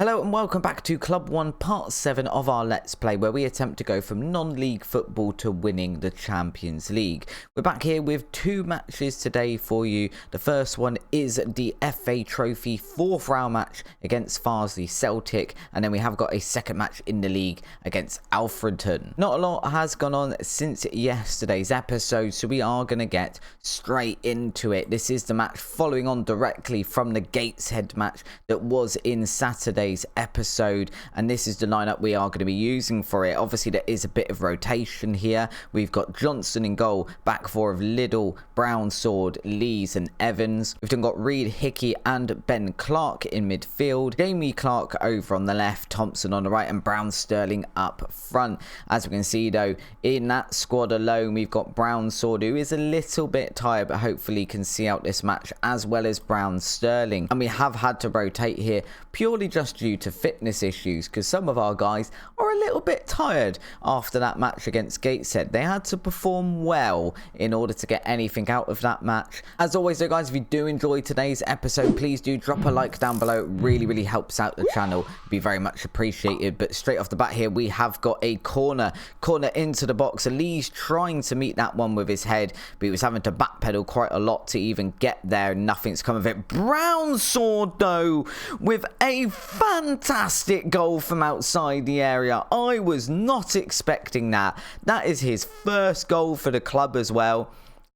Hello and welcome back to Club 1 Part 7 of our Let's Play, where we attempt to go from non-league football to winning the Champions League. We're back here with two matches today for you. The first one is the FA Trophy 4th round match against Farsley Celtic, and then we have got a second match in the league against Alfreton. Not a lot has gone on since yesterday's episode, so we are going to get straight into it. This is the match following on directly from the Gateshead match that was in Saturday's episode, and this is the lineup we are going to be using for it. Obviously there is a bit of rotation here. We've got Johnson in goal, back four of Liddell, Brown, Sword, Lees and Evans. We've then got Reed, Hickey and Ben Clark in midfield, Jamie Clark over on the left, Thompson on the right and Brown Sterling up front. As we can see though, in that squad alone we've got Brown, Sword, who is a little bit tired but hopefully can see out this match, as well as Brown Sterling. And we have had to rotate here purely just due to fitness issues, because some of our guys are a little bit tired after that match against Gateshead. They had to perform well in order to get anything out of that match. As always though guys, if you do enjoy today's episode, please do drop a like down below. It really helps out the channel. It'd be very much appreciated. But straight off the bat here, we have got a corner into the box. Lee's trying to meet that one with his head, but he was having to backpedal quite a lot to even get there. Nothing's come of it. Brown Sword though with a fantastic goal from outside the area. I was not expecting that. That is his first goal for the club as well.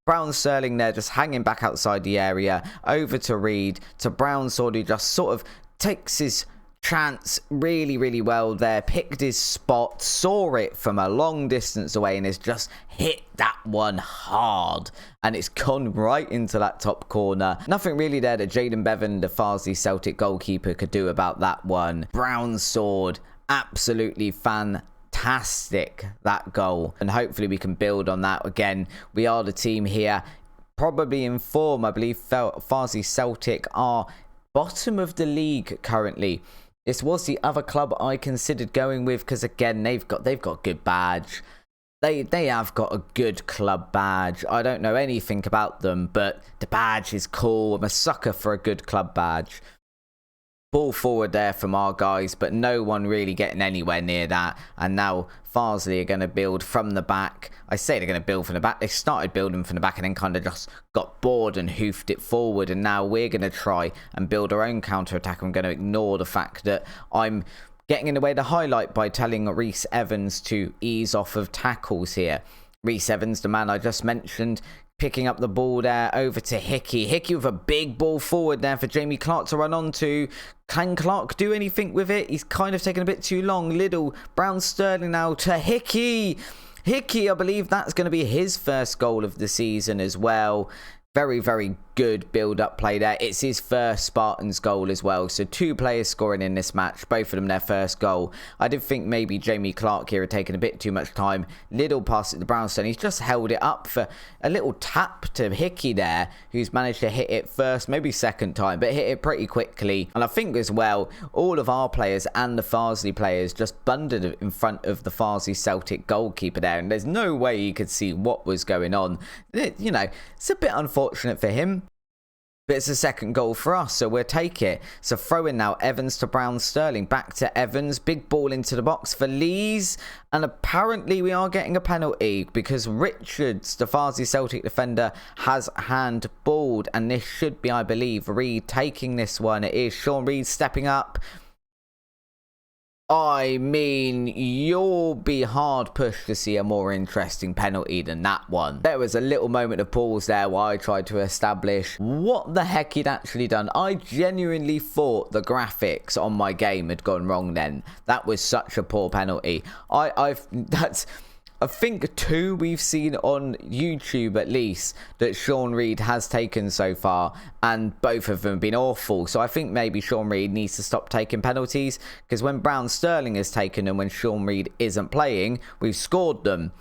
Brown Sterling there just hanging back outside the area, over to Reed, to Brown Sword, who just sort of takes his chance really well there, picked his spot, saw it from a long distance away and has just hit that one hard, and it's gone right into that top corner. Nothing really there that Jaden Bevan, the Farsley Celtic goalkeeper, could do about that one. Brown Sword, absolutely fantastic, that goal, and hopefully we can build on that. Again, we are the team here probably in form. I believe Farsley Celtic are bottom of the league currently. This was the other club I considered going with, because again they've got good badge. They have got a good club badge. I don't know anything about them, but the badge is cool. I'm a sucker for a good club badge. Ball forward there from our guys, but no one really getting anywhere near that. And now Farsley are going to build from the back. I say they're going to build from the back. They started building from the back and then kind of just got bored and hoofed it forward. And now we're going to try and build our own counter-attack. I'm going to ignore the fact that I'm getting in the way of the highlight by telling Reese Evans to ease off of tackles here. Reese Evans, the man I just mentioned, picking up the ball there, over to Hickey. Hickey with a big ball forward there for Jamie Clark to run onto. Can Clark do anything with it? He's kind of taken a bit too long. Liddell, Brown Sterling now to Hickey. Hickey, I believe that's going to be his first goal of the season as well. Very good build-up play there. It's his first Spartans goal as well. So two players scoring in this match, both of them their first goal. I did think maybe Jamie Clark here had taken a bit too much time. Liddell passed it to Brownstone. He's just held it up for a little tap to Hickey there, who's managed to hit it first, maybe second time, but hit it pretty quickly. And I think as well, all of our players and the Farsley players just bundled in front of the Farsley Celtic goalkeeper there, and there's no way you could see what was going on. You know, it's a bit unfortunate for him, but it's a second goal for us, so we'll take it. So throw in now, Evans to Brown Sterling, back to Evans, big ball into the box for Lees, and apparently we are getting a penalty because Richards, the Farsley Celtic defender, has handballed, and this should be, I believe, Reed taking this one. It is Sean Reed stepping up. I mean, you'll be hard pushed to see a more interesting penalty than that one. There was a little moment of pause there while I tried to establish what the heck he'd actually done. I genuinely thought the graphics on my game had gone wrong then. That was such a poor penalty. I think two we've seen on YouTube at least that Sean Reed has taken so far, and both of them have been awful. So I think maybe Sean Reed needs to stop taking penalties, because when Brown Sterling has taken them when Sean Reed isn't playing, we've scored them.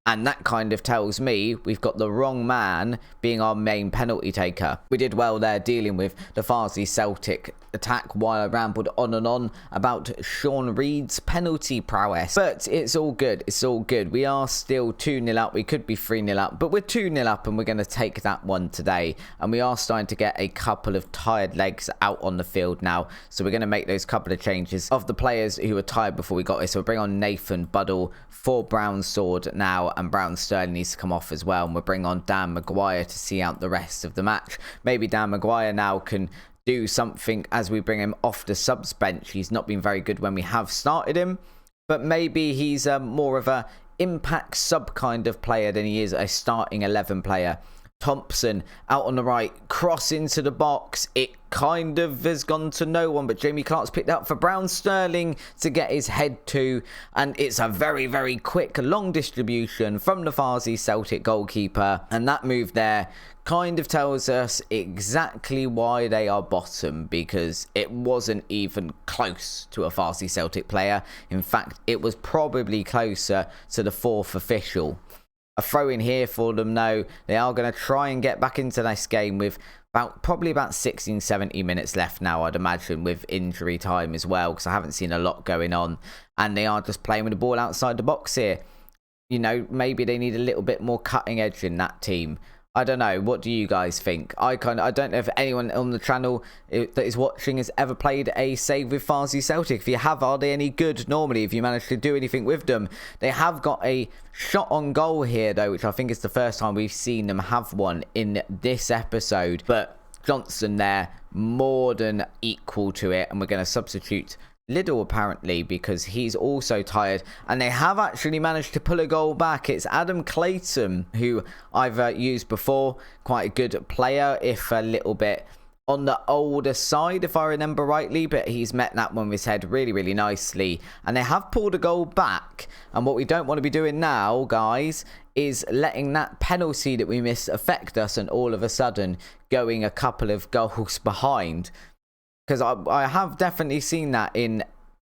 And that kind of tells me we've got the wrong man being our main penalty taker. We did well there dealing with the Farsley Celtic attack while I rambled on and on about Sean Reed's penalty prowess. But it's all good. It's all good. We are still 2-0 up. We could be 3-0 up, but we're 2-0 up and we're going to take that one today. And we are starting to get a couple of tired legs out on the field now. So we're going to make those couple of changes of the players who were tired before we got here. So we'll bring on Nathan Buddle for Brown Sword now, and Brown Sterling needs to come off as well, and we'll bring on Dan Maguire to see out the rest of the match. Maybe Dan Maguire now can do something as we bring him off the subs bench. He's not been very good when we have started him, but maybe he's more of a impact sub kind of player than he is a starting 11 player. Thompson out on the right, cross into the box. It kind of has gone to no one, but Jamie Clark's picked up for Brown Sterling to get his head to, and it's a very, very quick long distribution from the Farsley Celtic goalkeeper, and that move there kind of tells us exactly why they are bottom, because it wasn't even close to a Farsley Celtic player. In fact, it was probably closer to the fourth official. A throw in here for them. No, they are going to try and get back into this game with probably about 16-17 minutes left now, I'd imagine, with injury time as well, because I haven't seen a lot going on, and they are just playing with the ball outside the box here. You know, maybe they need a little bit more cutting edge in that team. I don't know. What do you guys think? I don't know if anyone on the channel that is watching has ever played a save with Farsley Celtic. If you have, are they any good normally? If you manage to do anything with them, they have got a shot on goal here though, which I think is the first time we've seen them have one in this episode. But Johnson there, more than equal to it, and we're going to substitute Liddell apparently because he's also tired, and they have actually managed to pull a goal back. It's Adam Clayton, who I've used before, quite a good player, if a little bit on the older side if I remember rightly, but he's met that one with his head really, really nicely, and they have pulled a goal back. And what we don't want to be doing now, guys, is letting that penalty that we missed affect us and all of a sudden going a couple of goals behind. Because I have definitely seen that in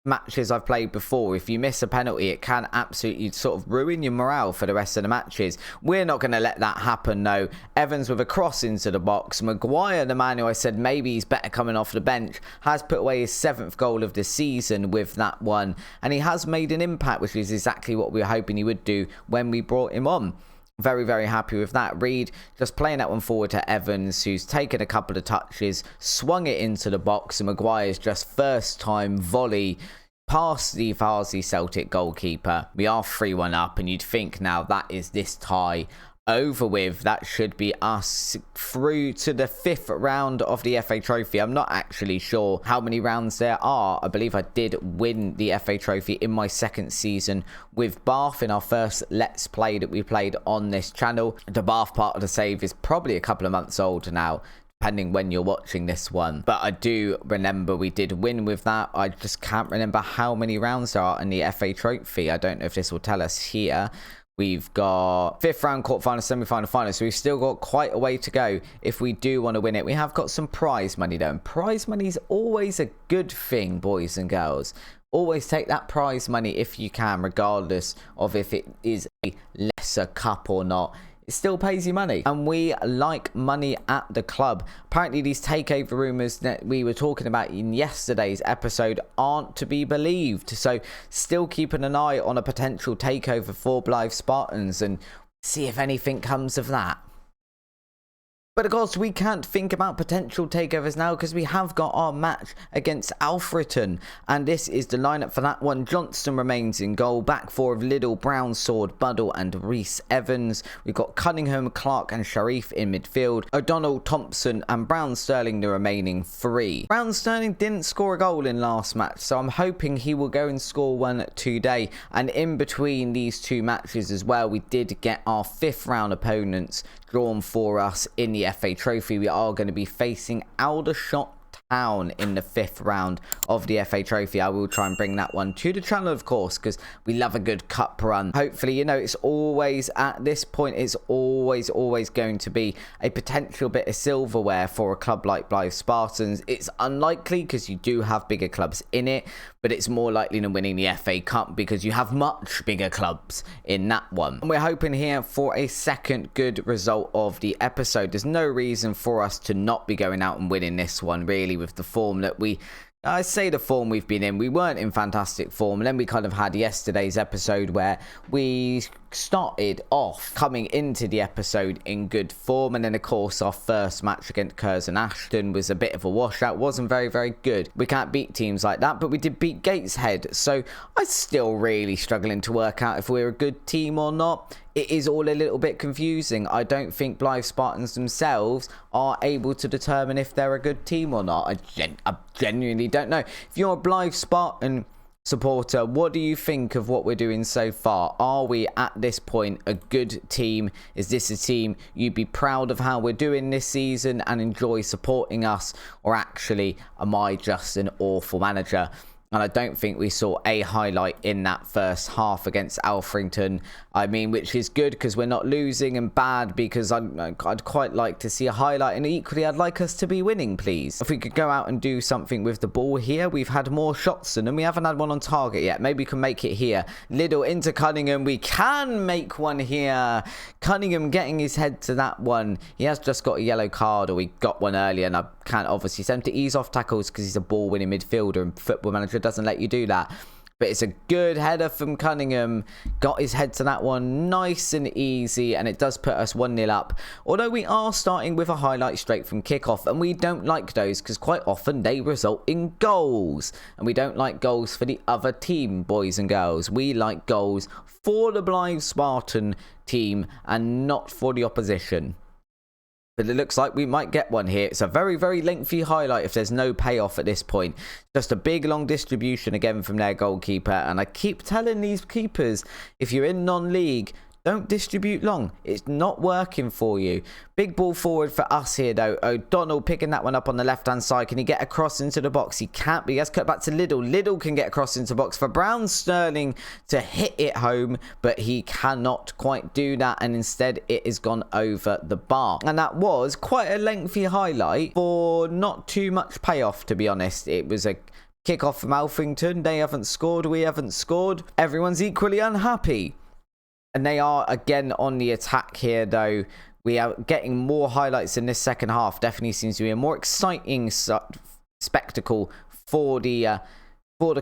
matches I've played before. If you miss a penalty, it can absolutely sort of ruin your morale for the rest of the matches. We're not going to let that happen, though. Evans with a cross into the box. Maguire, the man who I said maybe he's better coming off the bench, has put away his 7th goal of the season with that one. And he has made an impact, which is exactly what we were hoping he would do when we brought him on. Very, very happy with that. Reed just playing that one forward to Evans, who's taken a couple of touches, swung it into the box, and Maguire's just first time volley past the Farsley Celtic goalkeeper. We are 3-1 up, and you'd think now that is this tie over with. That should be us through to the 5th round of the FA Trophy. I'm not actually sure how many rounds there are. I believe I did win the FA Trophy in my 2nd season with Bath in our first Let's Play that we played on this channel. The Bath part of the save is probably a couple of months old now, depending when you're watching this one. But I do remember we did win with that. I just can't remember how many rounds there are in the FA Trophy. I don't know if this will tell us here. We've got 5th round, quarterfinal, semi-final, final. So we've still got quite a way to go if we do want to win it. We have got some prize money though. And prize money is always a good thing, boys and girls. Always take that prize money if you can, regardless of if it is a lesser cup or not. It still pays you money, and we like money at the club. Apparently these takeover rumours that we were talking about in yesterday's episode aren't to be believed, so still keeping an eye on a potential takeover for Blyth Spartans and see if anything comes of that. But of course, we can't think about potential takeovers now because we have got our match against Alfreton. And this is the lineup for that one. Johnston remains in goal. Back 4 of Liddell, Brown, Sword, Buddle and Reese Evans. We've got Cunningham, Clark and Sharif in midfield. O'Donnell, Thompson and Brown Sterling the remaining 3. Brown Sterling didn't score a goal in last match, so I'm hoping he will go and score one today. And in between these 2 matches as well, we did get our 5th round opponents drawn for us in the FA Trophy. We are going to be facing Aldershot Town in the 5th round of the FA Trophy. I will try and bring that one to the channel, of course, because we love a good cup run. Hopefully, you know, it's always, at this point, it's always going to be a potential bit of silverware for a club like Blyth Spartans. It's unlikely because you do have bigger clubs in it, but it's more likely than winning the FA Cup because you have much bigger clubs in that one. And we're hoping here for a second good result of the episode. There's no reason for us to not be going out and winning this one, really, with the form that I say the form we've been in. We weren't in fantastic form, and then we kind of had yesterday's episode where we started off coming into the episode in good form, and then of course our first match against Curzon Ashton was a bit of a washout. Wasn't very good. We can't beat teams like that, but we did beat Gateshead, so I'm still really struggling to work out if we're a good team or not. It is all a little bit confusing. I don't think Blyth Spartans themselves are able to determine if they're a good team or not. I genuinely don't know. If you're a Blyth Spartan supporter, what do you think of what we're doing so far? Are we at this point a good team? Is this a team you'd be proud of how we're doing this season and enjoy supporting us? Or actually, am I just an awful manager? And I don't think we saw a highlight in that first half against Alfrington. I mean, which is good because we're not losing, and bad because I'd quite like to see a highlight. And equally, I'd like us to be winning, please. If we could go out and do something with the ball here. We've had more shots than them. We haven't had one on target yet. Maybe we can make it here. Liddell into Cunningham. We can make one here. Cunningham getting his head to that one. He has just got a yellow card, or we got one earlier, and I can't obviously send him to ease off tackles because he's a ball-winning midfielder, and Football Manager doesn't let you do that. But it's a good header from Cunningham. Got his head to that one nice and easy, and it does put us 1-0 up. Although we are starting with a highlight straight from kickoff, and we don't like those because quite often they result in goals. And we don't like goals for the other team, boys and girls. We like goals for the Blyth Spartan team and not for the opposition. But it looks like we might get one here. It's a very lengthy highlight if there's no payoff at this point. Just a big long distribution again from their goalkeeper. And I keep telling these keepers, if you're in non-league, don't distribute long. It's not working for you. Big ball forward for us here, though. O'Donnell picking that one up on the left-hand side. Can he get across into the box? He can't, but he has cut back to Liddell. Liddell can get across into the box for Brown Sterling to hit it home, but he cannot quite do that, and instead it has gone over the bar. And that was quite a lengthy highlight for not too much payoff, to be honest. It was a kick-off from Alfrington. They haven't scored. We haven't scored. Everyone's equally unhappy. And they are again on the attack here, though. We are getting more highlights in this second half. Definitely seems to be a more exciting spectacle for the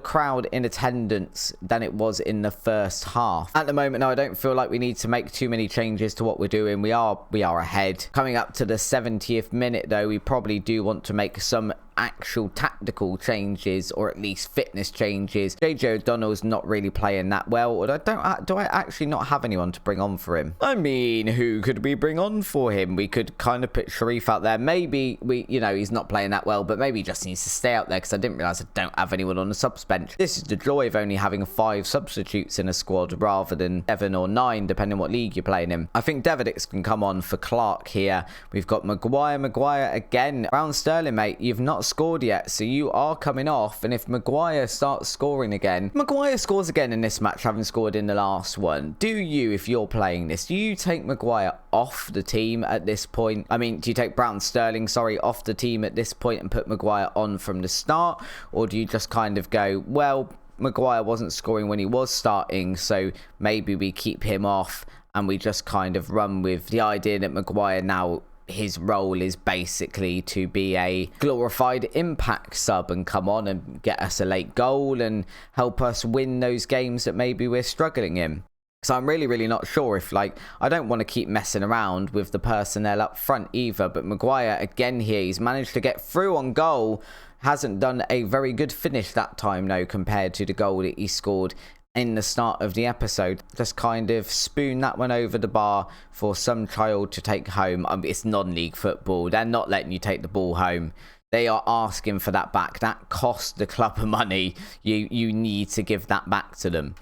crowd in attendance than it was in the first half. At the moment, no, I don't feel like we need to make too many changes to what we're doing. We are ahead. Coming up to the 70th minute, though, we probably do want to make some actual tactical changes, or at least fitness changes. JJ O'Donnell's not really playing that well, or do I actually not have anyone to bring on for him? I mean, who could we bring on for him? We could kind of put Sharif out there. Maybe he's not playing that well, but maybe he just needs to stay out there because I didn't realize I don't have anyone on the subs bench. This is the joy of only having 5 substitutes in a squad rather than 7 or 9, depending on what league you're playing in. I think Deverdix can come on for Clark here. We've got Maguire again. Brown Sterling, mate, you've not scored yet, so you are coming off. And if Maguire starts scoring again, Maguire scores again in this match, having scored in the last one. Do you, if you're playing this, do you take Maguire off the team at this point? I mean, do you take Brown Sterling, off the team at this point and put Maguire on from the start? Or do you just kind of go, well, Maguire wasn't scoring when he was starting, so maybe we keep him off and we just kind of run with the idea that Maguire now, his role is basically to be a glorified impact sub and come on and get us a late goal and help us win those games that maybe we're struggling in. So I'm really not sure if, I don't want to keep messing around with the personnel up front either. But Maguire, again here, he's managed to get through on goal. Hasn't done a very good finish that time, though, compared to the goal that he scored in the start of the episode. Just kind of spoon that one over the bar for some child to take home. It's non-league football. They're not letting you take the ball home. They are asking for that back. That cost the club money. You need to give that back to them.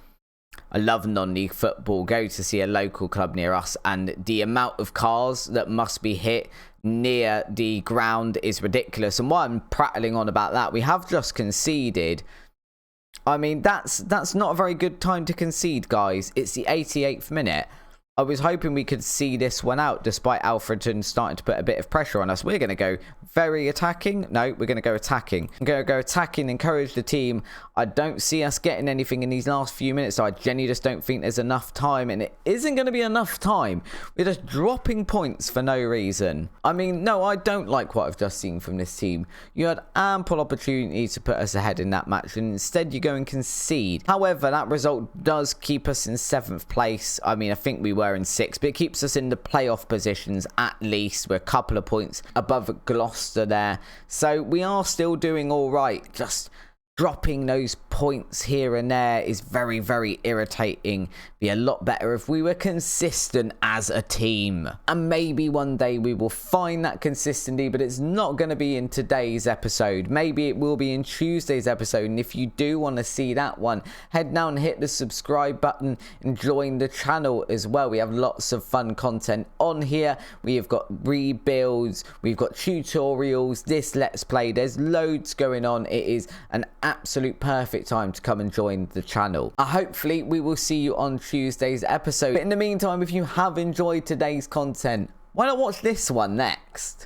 I love non-league football. Go to see a local club near us, and the amount of cars that must be hit near the ground is ridiculous. And while I'm prattling on about that, we have just conceded. I mean, that's not a very good time to concede, guys. It's the 88th minute. I was hoping we could see this one out despite Alfreton starting to put a bit of pressure on us. We're going to go very attacking. No, we're going to go attacking. I'm going to go attacking, encourage the team. I don't see us getting anything in these last few minutes. So I genuinely just don't think there's enough time. And it isn't going to be enough time. We're just dropping points for no reason. I mean, no, I don't like what I've just seen from this team. You had ample opportunity to put us ahead in that match. And instead you go and concede. However, that result does keep us in 7th place. I mean, I think we were in 6th, but it keeps us in the playoff positions at least. We're a couple of points above Gloucester there, so we are still doing all right. Just dropping those points here and there is very, very irritating. Be a lot better if we were consistent as a team. And maybe one day we will find that consistency, but it's not going to be in today's episode. Maybe it will be in Tuesday's episode. And if you do want to see that one, head down and hit the subscribe button and join the channel as well. We have lots of fun content on here. We have got rebuilds, we've got tutorials, this Let's Play. There's loads going on. It is an absolute perfect time to come and join the channel. Hopefully we will see you on Tuesday's episode. But in the meantime, if you have enjoyed today's content, why not watch this one next?